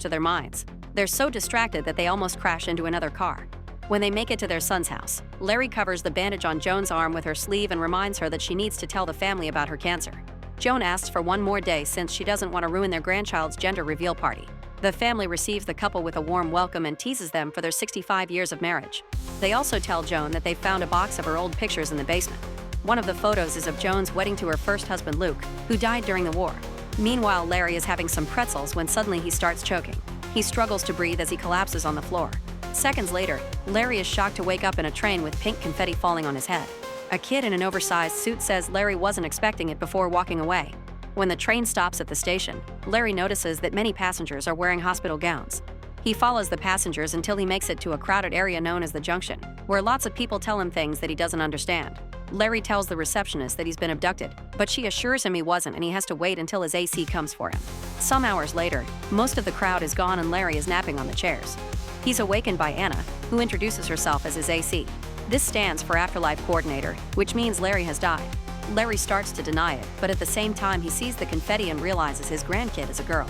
to their minds. They're so distracted that they almost crash into another car. When they make it to their son's house, Larry covers the bandage on Joan's arm with her sleeve and reminds her that she needs to tell the family about her cancer. Joan asks for one more day since she doesn't want to ruin their grandchild's gender reveal party. The family receives the couple with a warm welcome and teases them for their 65 years of marriage. They also tell Joan that they found a box of her old pictures in the basement. One of the photos is of Joan's wedding to her first husband Luke, who died during the war. Meanwhile, Larry is having some pretzels when suddenly he starts choking. He struggles to breathe as he collapses on the floor. Seconds later, Larry is shocked to wake up in a train with pink confetti falling on his head. A kid in an oversized suit says Larry wasn't expecting it before walking away. When the train stops at the station, Larry notices that many passengers are wearing hospital gowns. He follows the passengers until he makes it to a crowded area known as the Junction, where lots of people tell him things that he doesn't understand. Larry tells the receptionist that he's been abducted, but she assures him he wasn't and he has to wait until his AC comes for him. Some hours later, most of the crowd is gone and Larry is napping on the chairs. He's awakened by Anna, who introduces herself as his AC. This stands for Afterlife Coordinator, which means Larry has died. Larry starts to deny it, but at the same time he sees the confetti and realizes his grandkid is a girl.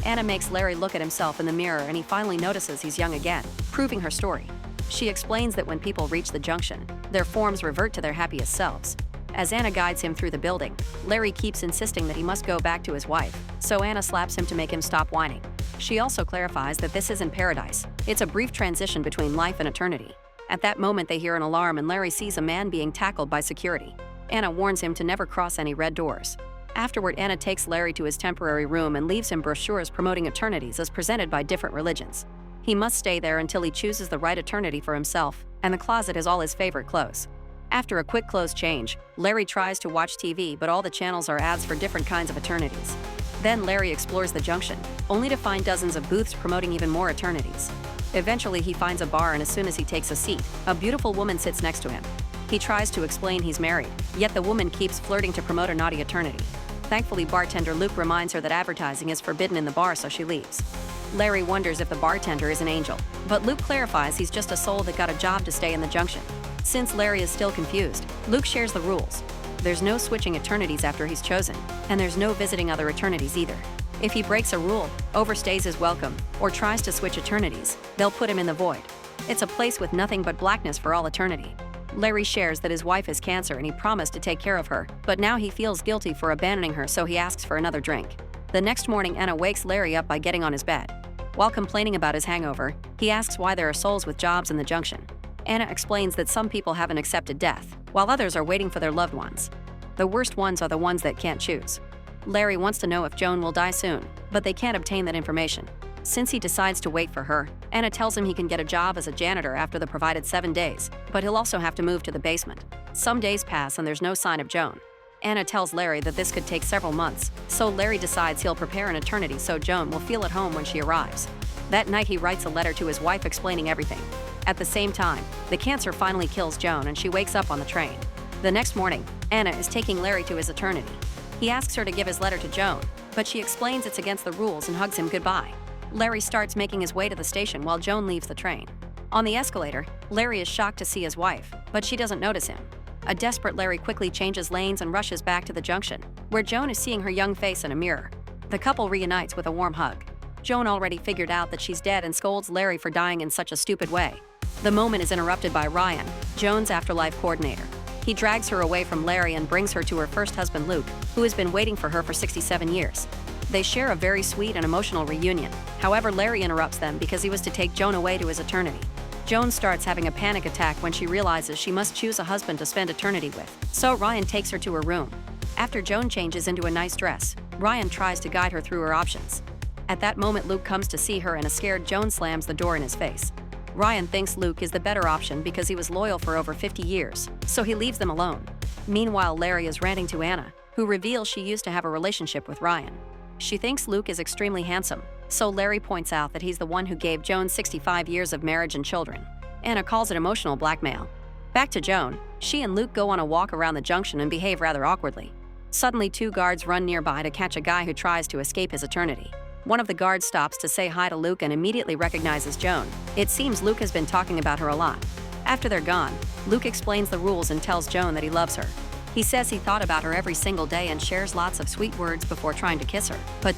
Anna makes Larry look at himself in the mirror and he finally notices he's young again, proving her story. She explains that when people reach the junction, their forms revert to their happiest selves. As Anna guides him through the building, Larry keeps insisting that he must go back to his wife, so Anna slaps him to make him stop whining. She also clarifies that this isn't paradise, it's a brief transition between life and eternity. At that moment they hear an alarm and Larry sees a man being tackled by security. Anna warns him to never cross any red doors. Afterward, Anna takes Larry to his temporary room and leaves him brochures promoting eternities as presented by different religions. He must stay there until he chooses the right eternity for himself, and the closet is all his favorite clothes. After a quick clothes change, Larry tries to watch TV, but all the channels are ads for different kinds of eternities. Then Larry explores the junction, only to find dozens of booths promoting even more eternities. Eventually, he finds a bar, and as soon as he takes a seat, a beautiful woman sits next to him. He tries to explain he's married, yet the woman keeps flirting to promote a naughty eternity. Thankfully, bartender Luke reminds her that advertising is forbidden in the bar, so she leaves. Larry wonders if the bartender is an angel, but Luke clarifies he's just a soul that got a job to stay in the junction. Since Larry is still confused, Luke shares the rules. There's no switching eternities after he's chosen, and there's no visiting other eternities either. If he breaks a rule, overstays his welcome, or tries to switch eternities, they'll put him in the void. It's a place with nothing but blackness for all eternity. Larry shares that his wife has cancer and he promised to take care of her, but now he feels guilty for abandoning her, so he asks for another drink. The next morning, Anna wakes Larry up by getting on his bed. While complaining about his hangover, he asks why there are souls with jobs in the junction. Anna explains that some people haven't accepted death, while others are waiting for their loved ones. The worst ones are the ones that can't choose. Larry wants to know if Joan will die soon, but they can't obtain that information. Since he decides to wait for her, Anna tells him he can get a job as a janitor after the provided 7 days, but he'll also have to move to the basement. Some days pass and there's no sign of Joan. Anna tells Larry that this could take several months, so Larry decides he'll prepare an eternity so Joan will feel at home when she arrives. That night he writes a letter to his wife explaining everything. At the same time, the cancer finally kills Joan and she wakes up on the train. The next morning, Anna is taking Larry to his eternity. He asks her to give his letter to Joan, but she explains it's against the rules and hugs him goodbye. Larry starts making his way to the station while Joan leaves the train. On the escalator, Larry is shocked to see his wife, but she doesn't notice him. A desperate Larry quickly changes lanes and rushes back to the junction, where Joan is seeing her young face in a mirror. The couple reunites with a warm hug. Joan already figured out that she's dead and scolds Larry for dying in such a stupid way. The moment is interrupted by Ryan, Joan's afterlife coordinator. He drags her away from Larry and brings her to her first husband Luke, who has been waiting for her for 67 years. They share a very sweet and emotional reunion. However, Larry interrupts them because he was to take Joan away to his eternity. Joan starts having a panic attack when she realizes she must choose a husband to spend eternity with, so Ryan takes her to her room. After Joan changes into a nice dress, Ryan tries to guide her through her options. At that moment, Luke comes to see her and a scared Joan slams the door in his face. Ryan thinks Luke is the better option because he was loyal for over 50 years, so he leaves them alone. Meanwhile, Larry is ranting to Anna, who reveals she used to have a relationship with Ryan. She thinks Luke is extremely handsome, so Larry points out that he's the one who gave Joan 65 years of marriage and children. Anna calls it emotional blackmail. Back to Joan, she and Luke go on a walk around the junction and behave rather awkwardly. Suddenly, 2 guards run nearby to catch a guy who tries to escape his eternity. One of the guards stops to say hi to Luke and immediately recognizes Joan. It seems Luke has been talking about her a lot. After they're gone, Luke explains the rules and tells Joan that he loves her. He says he thought about her every single day and shares lots of sweet words before trying to kiss her, but